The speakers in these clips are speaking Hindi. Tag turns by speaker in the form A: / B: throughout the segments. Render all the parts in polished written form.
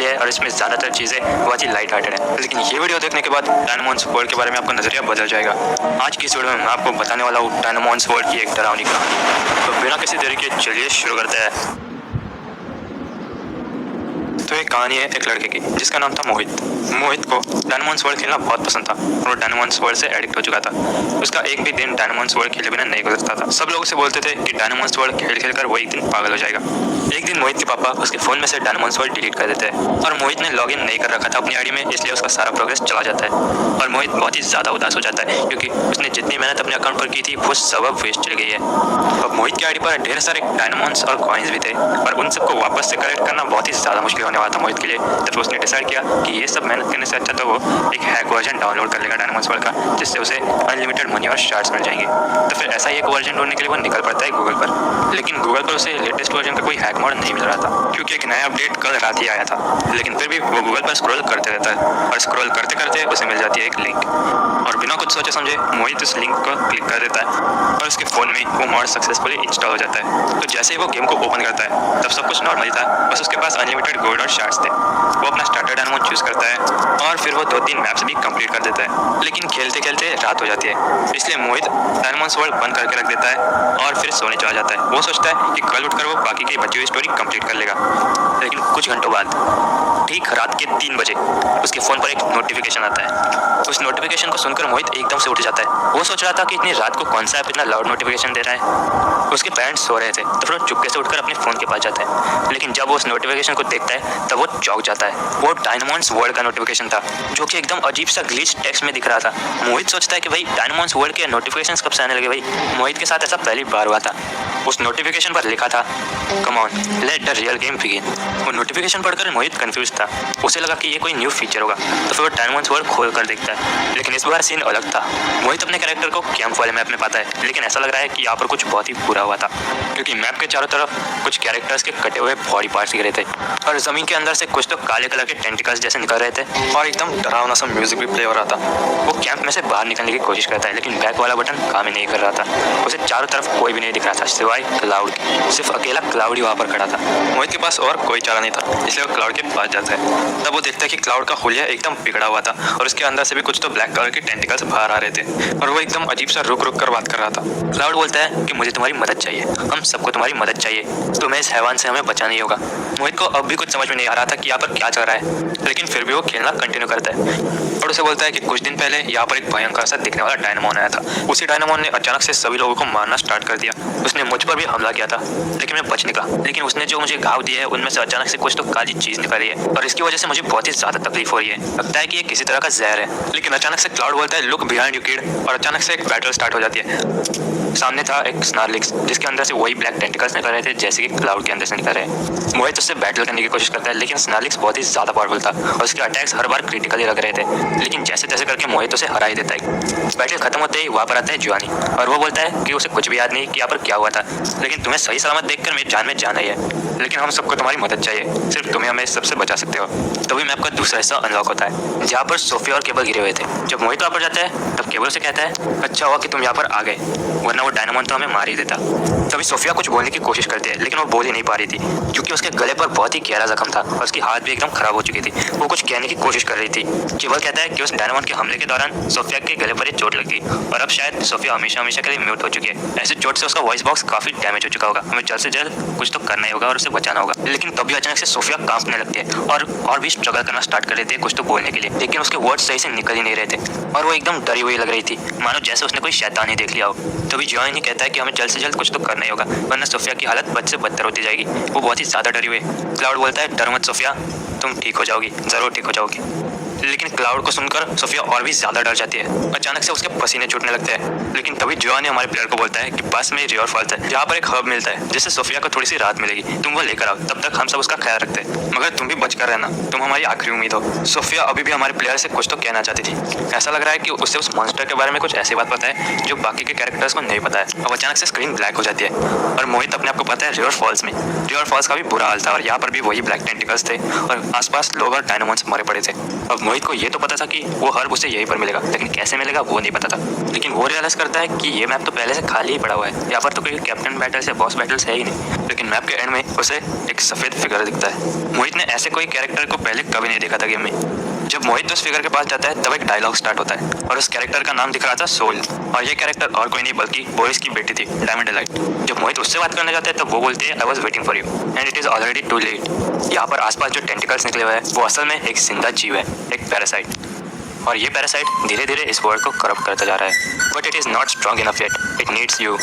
A: है और इसमें ज़्यादातर चीज़ें बहुत ही लाइट हार्टेड है। लेकिन ये वीडियो देखने के बाद डायनामोन्स वर्ल्ड के बारे में आपका नजरिया बदल जाएगा। आज की इस वीडियो में मैं आपको बताने वाला हूँ डायनामोन्स वर्ल्ड की एक डरावनी कहानी। तो बिना किसी देरी के चलिए शुरू करते हैं। तो एक कहानी है एक लड़के की जिसका नाम था मोहित। मोहित को डायनामोन्स वर्ल्ड खेलना बहुत पसंद था और वो डायनामोन्स वर्ल्ड से एडिक्ट हो चुका था। उसका एक भी दिन डायनामोन्स वर्ल्ड खेले बिना नहीं गुजरता था। सब लोग उसे बोलते थे कि डायनामोन्स वर्ल्ड खेल खेल कर वो एक दिन पागल हो जाएगा। एक दिन मोहित के पापा उसके फोन में से डायनामोन्स वर्ल्ड डिलीट कर देते हैं और मोहित ने लॉगिन नहीं कर रखा था अपनी आईडी में, इसलिए उसका सारा प्रोग्रेस चला जाता है और मोहित बहुत ही ज़्यादा उदास हो जाता है क्योंकि उसने जितनी मेहनत अपने अकाउंट पर की थी वो सब वेस्ट चली गई है। अब मोहित की आईडी पर ढेर सारे डायनामोन्स और कॉइन्स भी थे और उन सबको वापस से कलेक्ट करना बहुत ही ज़्यादा मुश्किल होने वाला था मोहित के लिए। तब उसने डिसाइड किया कि ये सब मेहनत करने से अच्छा तो वो एक हैक वर्जन डाउनलोड कर लेगा डायनामोन्स वर्ल्ड का, जिससे उसे अनलिमिटेड मनी और शार्ट्स मिल जाएंगे। तो फिर ऐसा ही एक वर्जन ढूंढने के लिए वो निकल पड़ता है गूगल पर। लेकिन गूगल पर उसे लेटेस्ट वर्जन का कोई हैक मोड नहीं मिल रहा था क्योंकि एक नया अपडेट कल रात ही आया था। लेकिन फिर भी वो गूगल पर स्क्रॉल करते रहता है और स्क्रॉल करते करते उसे मिल जाती है एक लिंक और बिना कुछ सोचे समझे मोहित उस लिंक को क्लिक कर देता है और उसके फ़ोन में वो मॉड सक्सेसफुली इंस्टॉल हो जाता है। तो जैसे ही वो गेम को ओपन करता है तब सब कुछ नॉर्मल था, बस उसके पास अनलिमिटेड गोल्ड और शार्ट्स थे। वो अपना स्टार्टर डायनामोन चूज करता है और फिर वो 2-3 मैप्स भी कंप्लीट कर देता है। लेकिन खेलते खेलते रात हो जाती है, इसलिए मोहित डायनामोन्स वर्ल्ड बंद करके रख देता है और फिर सोने चला जाता है। वो सोचता है कि कल उठकर वो बाकी की बची हुई स्टोरी कंप्लीट कर लेगा। लेकिन कुछ घंटों बाद ठीक रात के 3 बजे उसके फ़ोन पर एक नोटिफिकेशन आता है। उस नोटिफिकेशन को सुनकर मोहित एकदम से उठ जाता है। वो सोच रहा था कि इतनी रात को कौन सा ऐप इतना लाउड नोटिफिकेशन दे रहा है। उसके पेरेंट्स सो रहे थे तो फिर वो चुपके से उठकर अपने फ़ोन के पास जाता है। लेकिन जब वो उस नोटिफिकेशन को देखता है तब वो चौंक जाता है। वो डायनामोन्स वर्ल्ड का नोटिफिकेशन था जो कि एकदम अजीब सा ग्लिच टेक्स्ट में दिख रहा था। मोहित सोचता है कि भाई डायनामोन्स वर्ल्ड के नोटिफिकेशंस कब से आने लगे। भाई मोहित के साथ ऐसा पहली बार हुआ था। उस नोटिफिकेशन पर लिखा था come on let the real game begin. वो नोटिफिकेशन पढ़कर मोहित कंफ्यूज था। उसे लगा कि ये कोई न्यू फीचर होगा तो फिर वो डायनामोन्स वर्ल्ड खोल कर देखता है। लेकिन इस बार सीन अलग था। मोहित अपने कैरेक्टर को कैंप वाले मैप में पाता है, लेकिन ऐसा लग रहा है कि यहाँ पर कुछ बहुत ही बुरा हुआ था क्योंकि मैप के चारों तरफ कुछ कैरेक्टर्स के कटे हुए बॉडी पार्ट्स गिरे थे और जमीन के अंदर से कुछ तो काले कलर के टेंटिकल्स जैसे निकल रहे थे और एकदम डरावना सा म्यूजिक भी प्ले हो रहा था। वो कैंप में से बाहर निकलने की कोशिश करता है लेकिन बैक वाला बटन काम ही नहीं कर रहा था। उसे चारों तरफ कोई भी नहीं दिख रहा था सिवाय क्लाउड के। सिर्फ अकेला क्लाउड ही वहाँ पर खड़ा था। मोहित के पास और कोई चारा नहीं था, इसलिए वो क्लाउड के पास जाता है। तब वो देखता है कि क्लाउड का हुलिया एकदम बिगड़ा हुआ था और उसके अंदर से भी कुछ तो ब्लैक कलर के टेंटिकल्स बाहर आ रहे थे और वो एकदम अजीब सा रुक रुक कर बात कर रहा था। क्लाउड बोलता है कि मुझे तुम्हारी मदद चाहिए, हम सबको तुम्हारी मदद चाहिए, तुम्हें इस हैवान से हमें बचाना ही होगा। मोहित को अब भी कुछ समझ में नहीं आ रहा था कि यहाँ पर क्या चल रहा है, लेकिन फिर भी वो खेलना कंटिन्यू करता है और उसे बोलता है कि कुछ दिन पहले यहाँ पर एक भयंकर सा दिखने वाला डायनामोन आया था। उसी डायनामोन ने अचानक से सभी लोगों को मारना स्टार्ट कर दिया। उसने मुझ पर भी हमला किया था लेकिन मैं बच निकला, लेकिन उसने जो मुझे घाव दिए है उनमें से अचानक से कुछ तो काली चीज निकल रही है और इसकी वजह से मुझे बहुत ही ज्यादा तकलीफ हो रही है। लगता है कि ये किसी तरह का जहर है। लेकिन अचानक से क्लाउड बोलता है लुक बिहाइंड यू किड और अचानक से एक बैटल स्टार्ट हो जाती है। सामने था एक स्नार्लिक्स जिसके अंदर से वही ब्लैक टेंटिकल्स निकल रहे थे जैसे कि क्लाउड के अंदर से निकल रहे हैं। मोहित उससे बैटल करने की कोशिश करता है लेकिन स्नार्लिक्स बहुत ही ज्यादा पावरफुल था और उसके अटैक्स हर बार क्रिटिकली लग रहे थे। लेकिन जैसे तैसे करके मोहित उसे हरा ही देता है। बैटल खत्म होते ही वहाँ पर आता है जुआनी और वो बोलता है कि उसे कुछ भी याद नहीं कि यहाँ पर क्या हुआ था, लेकिन तुम्हें सही सलामत देखकर मेरी जान में जाना ही है। लेकिन हम सबको तुम्हारी मदद चाहिए, सिर्फ तुम्हें हमें सबसे बचा सकते हो। तभी मैप का दूसरा हिस्सा अनलॉक होता है जहाँ पर सोफिया और केबल गिरे हुए थे। जब मोहित वहाँ पर जाता है तब केबल से कहता है अच्छा हुआ कि तुम यहाँ पर आ गए, वरना वो डायनामोन तो हमें मार ही देता। तभी सोफिया कुछ बोलने की कोशिश करती है लेकिन वो बोल ही नहीं पा रही थी क्योंकि उसके गले पर बहुत ही गहरा जख्म था और उसकी हाथ भी एकदम खराब हो चुकी थी। वो कुछ कहने की कोशिश कर रही थी। केबल कहता है कि उस डायनामोन के हमले के दौरान सोफिया के गले पर एक चोट लगी और अब शायद सोफिया हमेशा हमेशा के लिए म्यूट हो चुकी है। ऐसे चोट से उसका वॉइस बॉक्स काफी डैमेज हो चुका होगा। हमें जल्द से जल्द कुछ तो करना ही होगा और उसे बचाना होगा। लेकिन तभी अचानक से सोफिया कांपने लगती है और भी स्ट्रगल करना स्टार्ट कर देती है कुछ तो बोलने के लिए, लेकिन उसके वर्ड सही से निकल ही नहीं रहे थे और वो एकदम डरी हुई लग रही थी, मानो जैसे उसने कोई शैतान ही देख लिया हो। तभी जॉन ही कहता है कि हमें जल्द से जल्द कुछ तो करना ही होगा वरना सोफिया की हालत बद से बदतर होती जाएगी। वो बहुत ही ज्यादा डरी हुई। क्लाउड बोलता है डर मत सोफिया, तुम ठीक हो जाओगी, जरूर ठीक हो जाओगी। लेकिन क्लाउड को सुनकर सोफिया और भी ज्यादा डर जाती है। अचानक से उसके पसीने छूटने लगते हैं। लेकिन तभी जोआनी हमारे प्लेयर को बोलता है कि पास में रिवर फॉल्स है जहाँ पर एक हर्ब मिलता है जिससे सोफिया को थोड़ी सी राहत मिलेगी, तुम वो लेकर आओ, तब तक हम सब उसका ख्याल रखते हैं, मगर तुम भी बचकर रहना, तुम हमारी आखिरी उम्मीद हो। सोफिया अभी भी हमारे प्लेयर से कुछ तो कहना चाहती थी। ऐसा लग रहा है कि उसे उस मॉन्स्टर के बारे में कुछ ऐसी बात पता है जो बाकी के कैरेक्टर्स को नहीं पता है। अब अचानक से स्क्रीन ब्लैक हो जाती है और मोहित अपने आप को पता है रिवर फॉल्स में। रिवर फॉल्स का भी बुरा हाल था और यहाँ पर भी वही ब्लैक टेंटिकल्स थे और आसपास लोग और डायनामोन्स मरे पड़े थे। अब मोहित को ये तो पता था कि वो हर्ब उसे यहीं पर मिलेगा, लेकिन कैसे मिलेगा वो नहीं पता था। लेकिन वो रियलाइज करता है कि ये मैप तो पहले से खाली ही पड़ा हुआ है, यहाँ पर तो कोई कैप्टन बैटल्स या बॉस बैटल्स है ही नहीं। लेकिन मैप के एंड में उसे एक सफेद फिगर दिखता है। मोहित ने ऐसे कोई कैरेक्टर को पहले कभी नहीं देखा था गेम में। जब मोहित उस फिगर के पास जाता है तब एक डायलॉग स्टार्ट होता है और उस कैरेक्टर का नाम दिख रहा था सोल, और ये कैरेक्टर और कोई नहीं बल्कि बोरिस की बेटी थी, डायमंड डिलाइट। जब मोहित उससे बात करने जाता है तब वो बोलती है I was waiting for you and it is already too late. यहाँ पर आसपास जो टेंटिकल्स निकले हुए हैं वो असल में एक जिंदा जीव है, एक पैरासाइट, और ये पैरासाइट धीरे धीरे इस वर्ल्ड को करप्ट करता जा रहा है। But it is not strong enough yet, it needs you.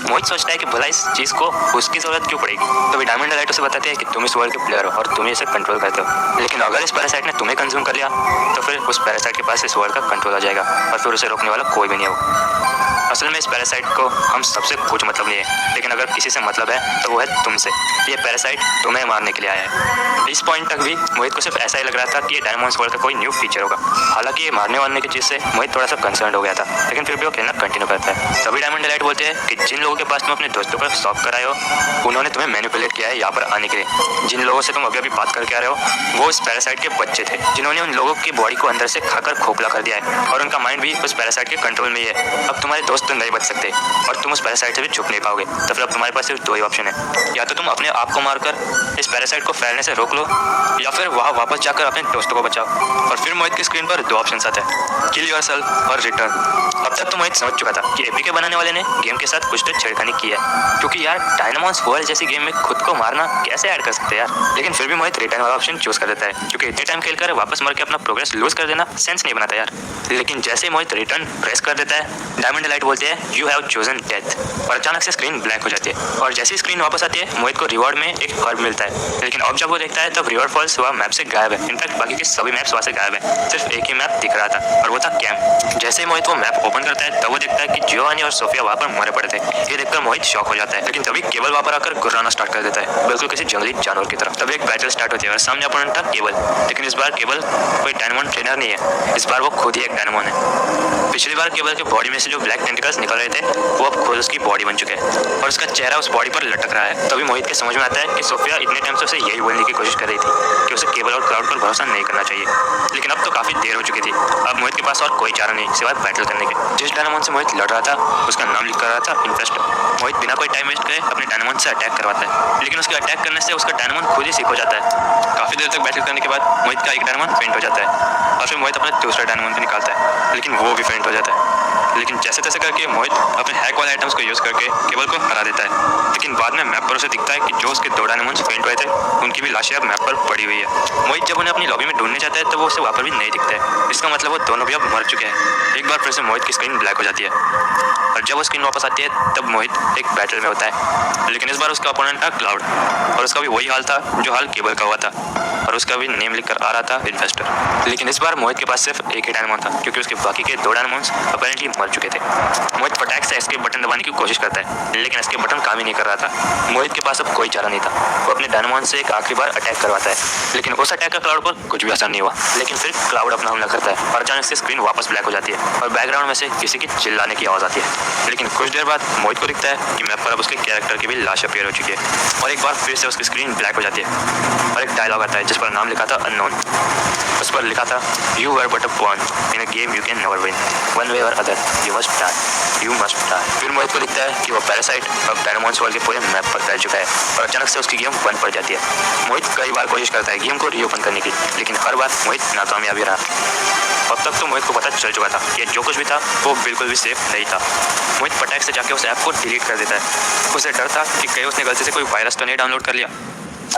A: Mohit सोचता है कि भला इस चीज़ को उसकी ज़रूरत क्यों पड़ेगी। तभी डायमंड डिलाइट उसे बताते हैं कि तुम इस वर्ल्ड के प्लेयर हो और तुम इसे कंट्रोल करते हो, लेकिन अगर इस पैरासाइट ने तुम्हें कंज्यूम कर लिया तो फिर उस पैरासाइट के पास इस वर्ल्ड का कंट्रोल आ जाएगा और फिर उसे रोकने वाला कोई भी नहीं होगा। असल में इस पैरासाइट को हम सबसे कुछ मतलब नहीं है, लेकिन अगर किसी से मतलब है तो वो है तुमसे। ये पैरासाइट तुम्हें मारने के लिए आया है। इस पॉइंट तक भी मोहित को सिर्फ ऐसा ही लग रहा था कि ये डायमंड्स वर्ल्ड का कोई न्यू फीचर होगा। हालांकि ये मारने वारने की चीज़ से मोहित थोड़ा सा कंसर्न हो गया था, लेकिन फिर भी वो खेलना कंटिन्यू करता है। तभी डायमंड डिलाइट बोलते हैं कि जिन लोगों के पास तुम अपने दोस्तों को सॉल्व कराए हो उन्होंने तुम्हें मैनिपुलेट किया है यहाँ पर आने के लिए। जिन लोगों से तुम अभी अभी बात करके आ रहे हो वो इस पैरासाइट के बच्चे थे, जिन्होंने उन लोगों की बॉडी को अंदर से खाकर खोखला कर दिया है और उनका माइंड भी उस पैरासाइट के कंट्रोल में ही है। अब तुम्हारे दोस्त तो नहीं बच सकते और तुम उस पैरासाइट से भी छुप नहीं पाओगे, तो फिर अब तुम्हारे पास सिर्फ दो ही ऑप्शन है, या तो तुम अपने आप को मारकर इस पैरासाइट को फैलने से रोक लो या फिर वहाँ वापस जाकर अपने दोस्तों को बचाओ। और फिर मोहित की स्क्रीन पर दो ऑप्शन आते हैं, किल योरसेल्फ और रिटर्न। अब तक तो मोहित समझ चुका था कि एपी के बनाने वाले ने गेम के साथ कुछ तो छेड़खानी की है, क्योंकि यार डायनामॉन्स वर्ल्ड जैसी गेम में खुद को मारना कैसे ऐड कर सकते हैं यार। लेकिन फिर भी मोहित रिटर्न वाला ऑप्शन चूज कर देता है, क्योंकि इतने टाइम खेलकर वापस मर के अपना प्रोग्रेस लूज कर देना सेंस नहीं बनाता यार। लेकिन जैसे मोहित रिटर्न प्रेस कर देता है डायमंड डिलाइट बोलते हैं यू हैव चोजन डेथ, और अचानक से स्क्रीन ब्लैक हो जाती है और जैसे स्क्रीन वापस आती है मोहित को रिवॉर्ड में एक हर्ब मिलता है। लेकिन अब जब वो देखता है तब रिवॉर्ड फॉल्स वह मैप से गायब है। इनफैक्ट बाकी के सभी मैप्स वहाँ से गायब है, सिर्फ एक ही मैप दिख रहा था और वो था कैंप। जैसे मोहित वो मैप ओपन करता है तब वो देखता है कि जियोवानी और सोफिया वहाँ पर मरे पड़े थे। ये देखकर मोहित शॉक हो जाता है, लेकिन तभी केवल वहाँ पर आकर गुर्राना स्टार्ट कर देता है, बिल्कुल किसी जंगली जानवर की तरह। तभी एक बैटल स्टार्ट होती है और सामने अपोनेंट था केवल, लेकिन इस बार केवल कोई डायनामॉन ट्रेनर नहीं है, इस बार वो खुद ही एक डायनामॉन है। पिछली बार केवल के बॉडी में से जो ब्लैक टेंटिकल्स निकल रहे थे वो अब खुद उसकी बॉडी बन चुके हैं और उसका चेहरा उस बॉडी पर लटक रहा है। तभी मोहित के समझ में आता है कि सोफिया इतने टाइम से उसे यही बोलने की कोशिश कर रही थी कि उसे केवल और क्लाउड पर भरोसा नहीं करना चाहिए, लेकिन अब तो काफी देर हो चुकी थी। अब मोहित के पास और कोई चारा नहीं सिवाय बैटल करने के। जिस डायनामॉन से मोहित लड़ रहा था उसका नाम लिख कर रहा था इन्फेस्टर। मोहित बिना कोई टाइम वेस्ट करे अपने डायनामॉन से अटैक करवाता है, लेकिन उसके अटैक करने से उसका डायनामॉन खुद ही सीख हो जाता है। काफी देर तक बैटल करने के बाद मोहित का एक डायनामॉन फेंट हो जाता है और फिर मोहित अपना दूसरा डायनामॉन भी निकालता है, लेकिन वो भी फेंट हो जाता है। लेकिन जैसे तैसे करके मोहित अपने हैक वाले आइटम्स को यूज़ करके केवल को हरा देता है। लेकिन बाद में मैप पर उसे दिखता है कि जो उसके दो डायनामॉन्स फेंट हुए थे उनकी भी लाशें अब मैप पर पड़ी हुई है। मोहित जब उन्हें अपनी लॉबी में ढूंढने जाता है तो वो उसे वहाँ पर भी नहीं दिखता है। इसका मतलब वो दोनों भी अब मर चुके हैं। एक बार फिर से मोहित की स्क्रीन ब्लैक हो जाती है और जब वो स्क्रीन वापस आती है तब मोहित एक बैटल में होता है, लेकिन इस बार उसका अपोनेंट था क्लाउड और उसका भी वही हाल था जो हाल केबल का हुआ था और उसका भी नेम लिख कर आ रहा था इन्वेस्टर। लेकिन इस बार मोहित के पास सिर्फ एक ही डायनामॉन था, क्योंकि उसके बाकी के दो डायनामॉन्स अपेरेंटली मर चुके थे। मोहित फटाक से एस्केप बटन दबाने की कोशिश करता है, लेकिन एस्केप बटन काम ही नहीं कर रहा था। मोहित के पास अब कोई चारा नहीं था। वो अपने डायनामॉन से एक आखिरी बार अटैक करवाता है, लेकिन उस अटैक का क्लाउड पर कुछ भी असर नहीं हुआ। लेकिन फिर क्लाउड अपना हमला करता है और अचानक से स्क्रीन वापस ब्लैक हो जाती है और बैकग्राउंड में से किसी की चिल्लाने की आवाज़ आती है। लेकिन कुछ देर बाद मोहित को दिखता है कि मैप पर अब उसके कैरेक्टर की भी लाश अपीयर हो चुकी है और एक बार फिर से उसकी स्क्रीन ब्लैक हो जाती है और एक डायलॉग आता है जिस पर नाम लिखा था अननोन। उस पर लिखा था you were but a pawn in a game you can never win, one way or other you must die, you must die. फिर मोहित को दिखता है कि वो पैरासाइट अब डायनामॉन्स वर्ल्ड के पूरे मैप पर फैल चुका है और अचानक से उसकी गेम बंद पड़ जाती है। मोहित कई बार कोशिश करता है गेम को रीओपन करने की, लेकिन हर बार मोहित नाकामयाबी रहा। अब तक तो मोहित को पता चल चुका था कि जो कुछ भी था वो बिल्कुल भी सेफ नहीं था। मोहित फटाक से जाके उस ऐप को डिलीट कर देता है। उसे डर था कि कहीं उसने गलती से कोई वायरस तो नहीं डाउनलोड कर लिया।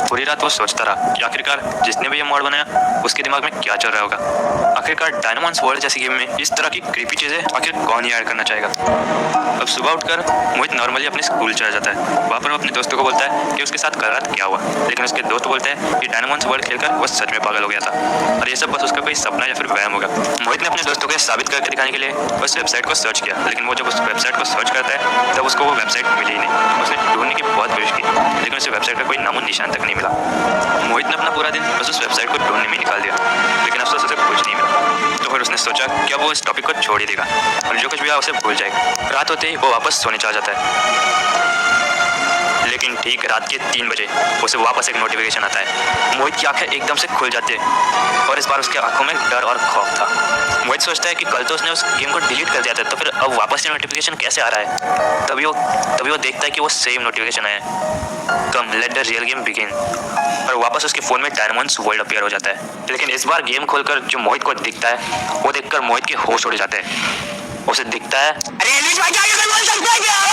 A: पूरी रात वो सोचता रहा कि आखिरकार जिसने भी ये मॉड बनाया उसके दिमाग में क्या चल रहा होगा। आखिरकार डायनामॉन्स वर्ल्ड जैसी गेम में इस तरह की क्रीपी चीज़ें आखिर कौन ही ऐड करना चाहेगा। अब सुबह उठकर मोहित नॉर्मली अपने स्कूल चला जाता है। वहाँ पर वो अपने दोस्तों को बोलता है कि उसके साथ कल रात क्या हुआ, लेकिन उसके दोस्त बोलते हैं कि डायनामॉन्स वर्ल्ड खेलकर वो सच में पागल हो गया था और ये सब बस उसका कोई सपना या फिर वहम होगा। मोहित ने अपने दोस्तों को साबित करके दिखाने के लिए उस वेबसाइट को सर्च किया, लेकिन वो जब उस वेबसाइट को सर्च करता है तब उसको वो वेबसाइट मिली ही नहीं। उसने ढूंढने की बहुत कोशिश की, लेकिन उसे वेबसाइट का कोई नामो निशान तक नहीं मिला। मोहित ने अपना पूरा दिन बस उस वेबसाइट को ढूंढने में निकाल दिया, लेकिन अफसोस उसे कुछ नहीं मिला। तो फिर उसने सोचा कि अब वो इस टॉपिक को छोड़ ही देगा और जो कुछ भी है उसे भूल जाएगा। रात होते ही वो वापस सोने चला जाता है, लेकिन ठीक रात के 3 बजे उसे वापस एक नोटिफिकेशन आता है। मोहित की आंखें एकदम से खुल जाती है और इस बार उसकी आंखों में डर और खौफ था। मोहित सोचता है कि कल तो उसने उस गेम को डिलीट कर दिया था, तो फिर अब वापस से नोटिफिकेशन कैसे आ रहा है। तभी वो देखता है कि वो सेम नोटिफिकेशन है, come let the real game begin. और वापस उसके फोन में डायनामोन्स वर्ल्ड अपीयर हो जाता है। लेकिन इस बार गेम खोलकर जो मोहित को दिखता है वो देखकर मोहित के होश उड़ जाते हैं। उसे दिखता है,
B: अरे एलविश भाई क्या बोल सकते हैं क्या?